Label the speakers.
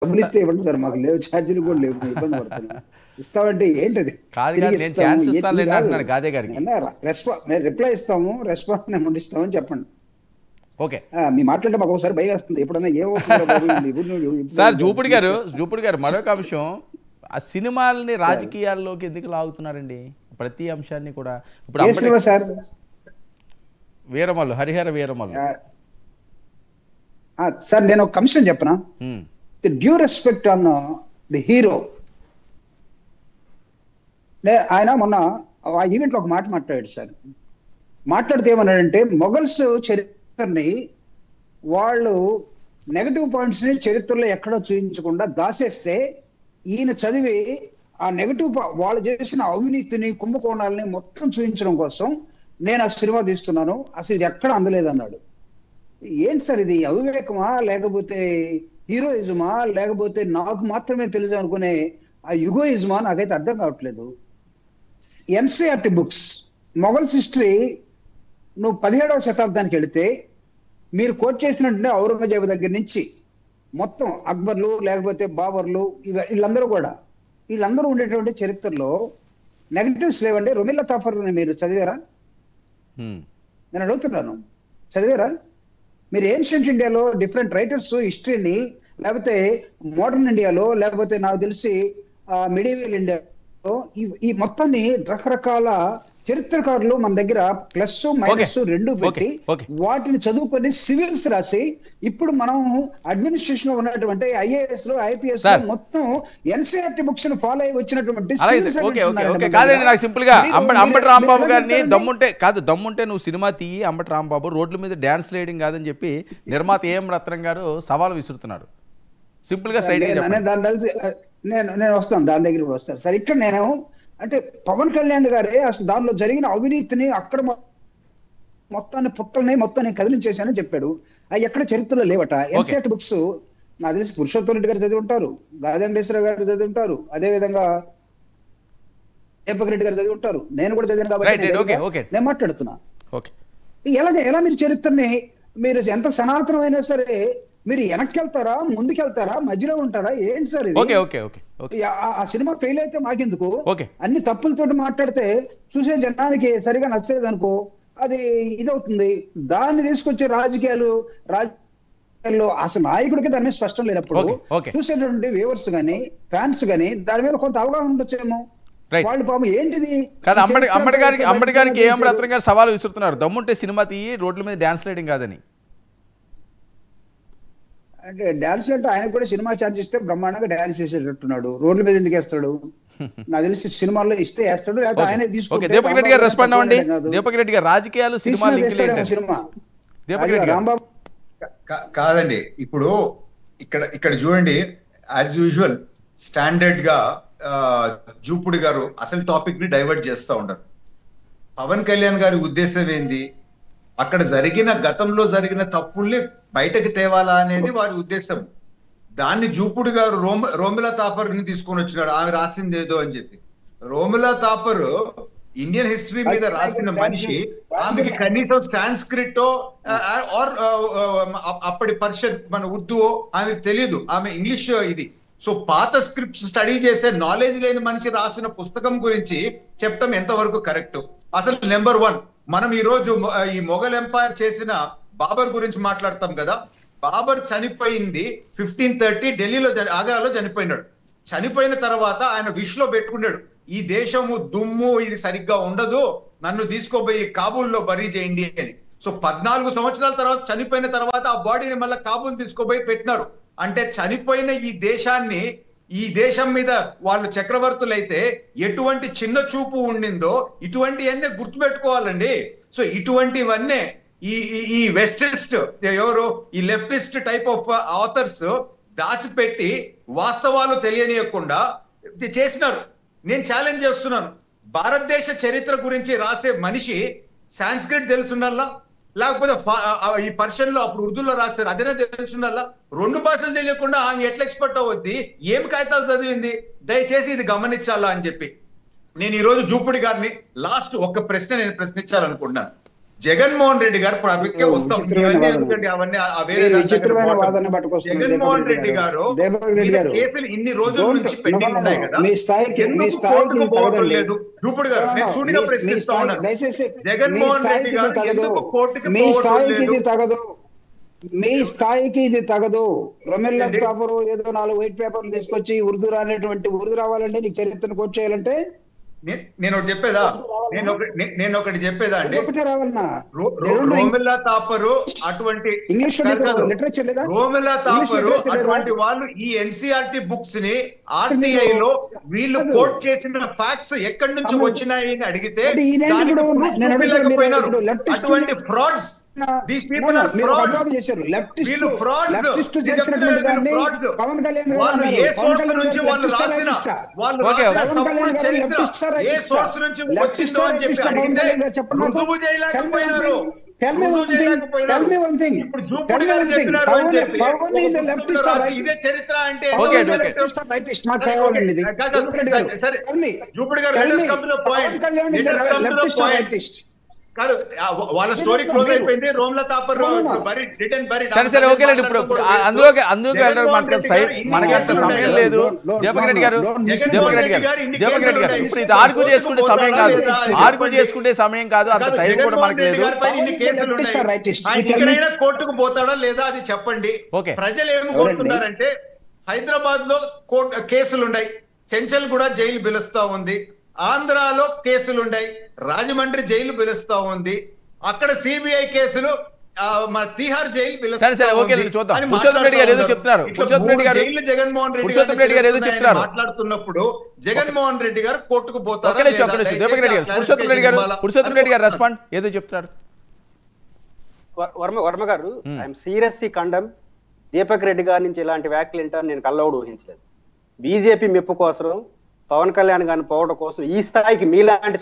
Speaker 1: డబ్బులు ఇస్తే ఇవ్వండి సార్, మాకు లేవు, ఛార్జీలు కూడా లేవు, మేము ఇబ్బంది పడుతున్నాం. ఇస్తామంటే ఏంటది? రిప్లై ఇస్తాము, రెస్పాన్స్ అమౌంట్ ఇస్తామని చెప్పండి.
Speaker 2: ఓకే,
Speaker 1: మీ మాట్లాడితే మాకు ఒకసారి భయం వేస్తుంది, ఎప్పుడన్నా
Speaker 2: సార్ జూపుడి గారు మరొక అంశం, ఆ సినిమాలని రాజకీయాల్లోకి ఎందుకు లాగుతున్నారండి ప్రతి అంశాన్ని కూడా? ఇప్పుడు
Speaker 1: సార్
Speaker 2: వీరమల్లు, హరిహర వీరమల్లు
Speaker 1: సార్, నేను ఒక కమిషన్ చెప్పనా? The due respect on the hero. ఆయన మొన్న ఆ ఈవెంట్ లో ఒక మాట మాట్లాడాడు సార్. మాట్లాడితే ఏమన్నాడంటే, మొఘల్స్ చరిత్రని వాళ్ళు నెగటివ్ పాయింట్స్ ని చరిత్రలో ఎక్కడో చూపించకుండా దాసేస్తే, ఈయన చదివి ఆ నెగటివ్ వాళ్ళు చేసిన అవినీతిని, కుంభకోణాలని మొత్తం చూపించడం కోసం నేను ఆ సినిమా తీస్తున్నాను, అసలు ఇది ఎక్కడ అందలేదన్నాడు. ఏంటి సార్ ఇది? అవివేకమా, లేకపోతే హీరోయిజమా, లేకపోతే నాకు మాత్రమే తెలుసు అనుకునే ఆ యుగోయిజమా? నాకైతే అర్థం కావట్లేదు. ఎన్సీఆర్టీ బుక్స్, మొఘల్స్ హిస్టరీ నువ్వు 17వ శతాబ్దానికి వెళితే మీరు కోట్ చేసినట్టుంటే ఔరంగజేబు దగ్గర నుంచి మొత్తం అక్బర్లు, లేకపోతే బాబర్లు, వీళ్ళందరూ ఉండేటువంటి చరిత్రలో నెగటివ్స్ లేవండి. రొమిల్లా తాఫర్ మీరు చదివారా? నేను అడుగుతున్నాను, చదివారా మీరు? ఏన్షియంట్ ఇండియాలో డిఫరెంట్ రైటర్స్ హిస్టరీని, లేకపోతే మోడర్న్ ఇండియాలో, లేకపోతే నాకు తెలిసి మిడివల్ ఇండియాలో ఈ మొత్తాన్ని రకరకాల చరిత్రకారులు మన దగ్గర ప్లస్ మైనస్ రెండు పెట్టి వాటిని చదువుకొని సివిల్స్ రాసి, ఇప్పుడు మనం అడ్మినిస్ట్రేషన్ లో ఉన్నటువంటి ఐఏఎస్ లో, ఐపీఎస్ లో మొత్తం ఎన్సీఆర్టీ బుక్స్ ని ఫాలో అయ్యి వచ్చినటువంటి
Speaker 2: కాదండి. నాకు సింపుల్ గా అంబటి రాంబాబు గారిని దమ్ముంటే నువ్వు సినిమా తీయి, అంబటి రాంబాబు రోడ్ల మీద డాన్స్ లేయడం కాదని చెప్పి నిర్మాత ఏఎం రత్నం గారు సవాల్ విసురుతున్నారు. సింపుల్ గా
Speaker 1: నేను వస్తాను, దాని దగ్గర వస్తాను సార్. ఇక్కడ నేను అంటే పవన్ కళ్యాణ్ గారే అసలు దానిలో జరిగిన అవినీతిని, అక్కడ మొత్తాన్ని కదిలించేశానని చెప్పాడు. అవి ఎక్కడ చరిత్రలో లేవట. ఎన్సీఆర్టీ బుక్స్ నాకు తెలిసి పురుషోత్తం రెడ్డి గారు చదివి ఉంటారు, గాదె వెంకటేశ్వర గారు చదివి ఉంటారు, అదే విధంగా దీపక్ రెడ్డి గారు చదివి ఉంటారు, నేను కూడా చదివాను కాబట్టి నేను మాట్లాడుతున్నా. ఎలా మీరు చరిత్రని, మీరు ఎంత సనాతనమైనా సరే మీరు వెనక్కి వెళ్తారా, ముందుకెళ్తారా, మధ్యలో ఉంటారా? ఏంటి సార్ ఇది? ఆ సినిమా ఫెయిల్ అయితే మాకెందుకు? అన్ని తప్పులతో మాట్లాడితే చూసే జనానికి సరిగా నచ్చలేదు అనుకో, అది ఇదవుతుంది. దాన్ని తీసుకొచ్చే రాజకీయాల్లో అసలు నాయకుడికి దాని మీద స్పష్టం లేనప్పుడు చూసేటువంటి వ్యూవర్స్ గానీ, ఫ్యాన్స్ గానీ దాని మీద కొంత అవగాహన ఉండొచ్చేమో. వాళ్ళు పాపం ఏంటిది
Speaker 2: అంబటి గారికి ఏఎం రత్నం గారు సవాల్ విసురుతున్నారు, దమ్ముంటే సినిమా తీయి, రోడ్ల మీద డాన్స్ లేయడం కాదని.
Speaker 1: అంటే డాన్స్ అంటే ఆయనకు కూడా సినిమా ఛాన్స్ ఇస్తే బ్రహ్మాండంగా డాన్స్ చేసేటట్టున్నాడు, రోడ్ల మీద ఎందుకు వేస్తాడు? నాకు తెలిసి సినిమాల్లో ఇస్తే వేస్తాడు, లేకపోతే ఆయన తీసుకుంటాడు.
Speaker 2: దీపక్ రెడ్డి గారు రెస్పాండ్ అవ్వండి. దీపక్ రెడ్డి గారు, రాజకీయాలు సినిమా
Speaker 3: రాంబాబు కాదండి. ఇప్పుడు ఇక్కడ చూడండి, యాజ్ యూజువల్ స్టాండర్డ్ గా జూపుడి గారు అసలు టాపిక్ ని డైవర్ట్ చేస్తూ ఉంటారు. పవన్ కళ్యాణ్ గారి ఉద్దేశం ఏంది? అక్కడ గతంలో జరిగిన తప్పుల్ని బయటకు తేవాలా అనేది వారి ఉద్దేశం. దాన్ని జూపుడు గారు రోమిలా తాపర్ ని తీసుకొని వచ్చినాడు, ఆమె రాసింది ఏదో అని చెప్పి. రోమిలా తాపర్ ఇండియన్ హిస్టరీ మీద రాసిన మనిషి, ఆమెకి కనీసం సాంస్క్రిట్ ఆర్ అప్పటి పర్షియన్ మన ఉర్దూ ఆమెకు తెలియదు, ఆమె ఇంగ్లీష్ ఇది. సో పాత స్క్రిప్ట్స్ స్టడీ చేసే నాలెడ్జ్ లేని మనిషి రాసిన పుస్తకం గురించి చెప్పడం ఎంతవరకు కరెక్ట్? అసలు నెంబర్ 1, మనం ఈ రోజు ఈ మొఘల్ ఎంపైర్ చేసిన బాబర్ గురించి మాట్లాడతాం కదా. బాబర్ చనిపోయింది 1530 ఢిల్లీలో, ఆగ్రాలో చనిపోయినాడు. చనిపోయిన తర్వాత ఆయన విష్ లో పెట్టుకున్నాడు, ఈ దేశము దుమ్ము ఇది సరిగ్గా ఉండదు, నన్ను తీసుకోపోయి కాబూల్లో బరీ చేయండి అని. సో 14 సంవత్సరాల తర్వాత చనిపోయిన తర్వాత ఆ బాడీని మళ్ళీ కాబూల్ తీసుకోపోయి పెట్టినారు. అంటే చనిపోయిన ఈ దేశం మీద వాళ్ళు చక్రవర్తులైతే ఎటువంటి చిన్న చూపు ఉండిందో ఇటువంటివన్నీ గుర్తుపెట్టుకోవాలండి. సో ఇటువంటివన్నీ ఈ వెస్టిస్ట్ ఎవరు, ఈ లెఫ్టిస్ట్ టైప్ ఆఫ్ ఆథర్స్ దాచిపెట్టి వాస్తవాలు తెలియనియకుండా చేసినారు. నేను ఛాలెంజ్ చేస్తున్నాను, భారతదేశ చరిత్ర గురించి రాసే మనిషి సాంస్క్రిట్ తెలుసుండాలా, లేకపోతే ఈ పర్షియన్ లో అప్పుడు ఉర్దూలో రాస్తారు అదేనా తెలుసుండాలా? 2 భాషలు తెలియకుండా ఆమె ఎట్లా ఎక్స్పర్ట్ అవ్వద్ది? ఏం కాగితాలు చదివింది? దయచేసి ఇది గమనించాలా అని చెప్పి నేను ఈ రోజు జూపుడి గారిని లాస్ట్ ఒక ప్రశ్న నేను ప్రశ్నించాలనుకుంటున్నాను. జగన్మోహన్ రెడ్డి గారు పబ్లిక్ వస్తాం ఇవన్నీ ఎందుకంటే అవన్నీ వేరే
Speaker 1: విచిత్రమైన వాదన పట్టుకొస్తున్నారు
Speaker 3: జగన్మోహన్ రెడ్డి గారు కేసులు ఇన్ని రోజుల నుంచి పెండింగ్ ఉన్నాయి కదా,
Speaker 1: మీ స్థాయికి
Speaker 3: కోర్టుకు పోవడం లేదు. ఇప్పుడు గారు నేను సూటిగా ప్రశ్నిస్తా ఉన్నాను, జగన్మోహన్ రెడ్డి గారు ఎందుకు కోర్టుకు పోవడం లేదు?
Speaker 1: మీ స్థాయికి ఇది తగదు. రొమెల్లా తాపరు ఏదో 4 వైట్ పేపర్లు తీసుకొచ్చి ఉర్దూ రావాలంటే నీకు చరిత్రను కోట్ చేయాలంటే
Speaker 3: నేను ఒకటి చెప్పేదా అండి, రోమిల్లా తాపరు అటువంటి రోమిల్లా తాపరు అటువంటి వాళ్ళు ఈ ఎన్సీఆర్టీ బుక్స్ ని ఆర్టీఐ లో వీళ్ళు కోట్ చేసిన ఫ్యాక్ట్స్ ఎక్కడి నుంచి వచ్చినాయి అని అడిగితే చూపించలేకపోయినారు. అటువంటి frauds, these people are frauds. వీళ్ళు frauds. వాళ్ళు ఏ సోర్స్ నుంచి వాళ్ళు రాసిన తప్పుడు చరిత్ర ఏ సోర్స్ నుంచి వచ్చిందో అని చెప్పి అడిగితే రుజువు చేయలేకపోయినారు. ఇప్పుడు జూపుడి గారు చెప్పినారు అని చెప్పి ఇదే చరిత్ర అంటే సరే జూపుడి గారు పాయింట్ కాదు, వాళ్ళ స్టోరీ క్లోజ్ అయిపోయింది. రోమ్లా తాపర్
Speaker 2: సరే ఓకేలేండి. ఇప్పుడు అందుకే మనకంత సమయం లేదు. దీపక్ రెడ్డి గారు ఇప్పుడు ఇది ఆర్గ్యూ చేసుకునే సమయం కాదు, అంత టైం కూడా మనకు లేదు.
Speaker 3: ఎక్కడైనా కోర్టుకు పోతాడా లేదా అది చెప్పండి. ప్రజలు ఏమి కోరుతున్నారంటే హైదరాబాద్ లో కేసులున్నాయి, చెంచల్ కూడా జైలు పిలుస్తా ఉంది, ఆంధ్రాలో కేసులున్నాయి, రాజమండ్రి జైలు పిలుస్తా ఉంది, అక్కడ సిబిఐ కేసులు తిహార్ జైలు జగన్మోహన్ రెడ్డి గారు మాట్లాడుతున్నప్పుడు జగన్మోహన్ రెడ్డి గారు కోర్టుకు పోతారు.
Speaker 2: ఏదో చెప్తున్నారు
Speaker 4: వర్మ గారు. I'm seriously condemn Deepak Reddy గారి నుంచి ఇలాంటి వ్యాఖ్యలు వింటాను నేను కళ్ళ కూడా ఊహించలేదు. బీజేపీ మెప్పు కోసం పవన్ కళ్యాణ్ గారిని పోవడం కోసం ఈ స్థాయికి మీలాంటి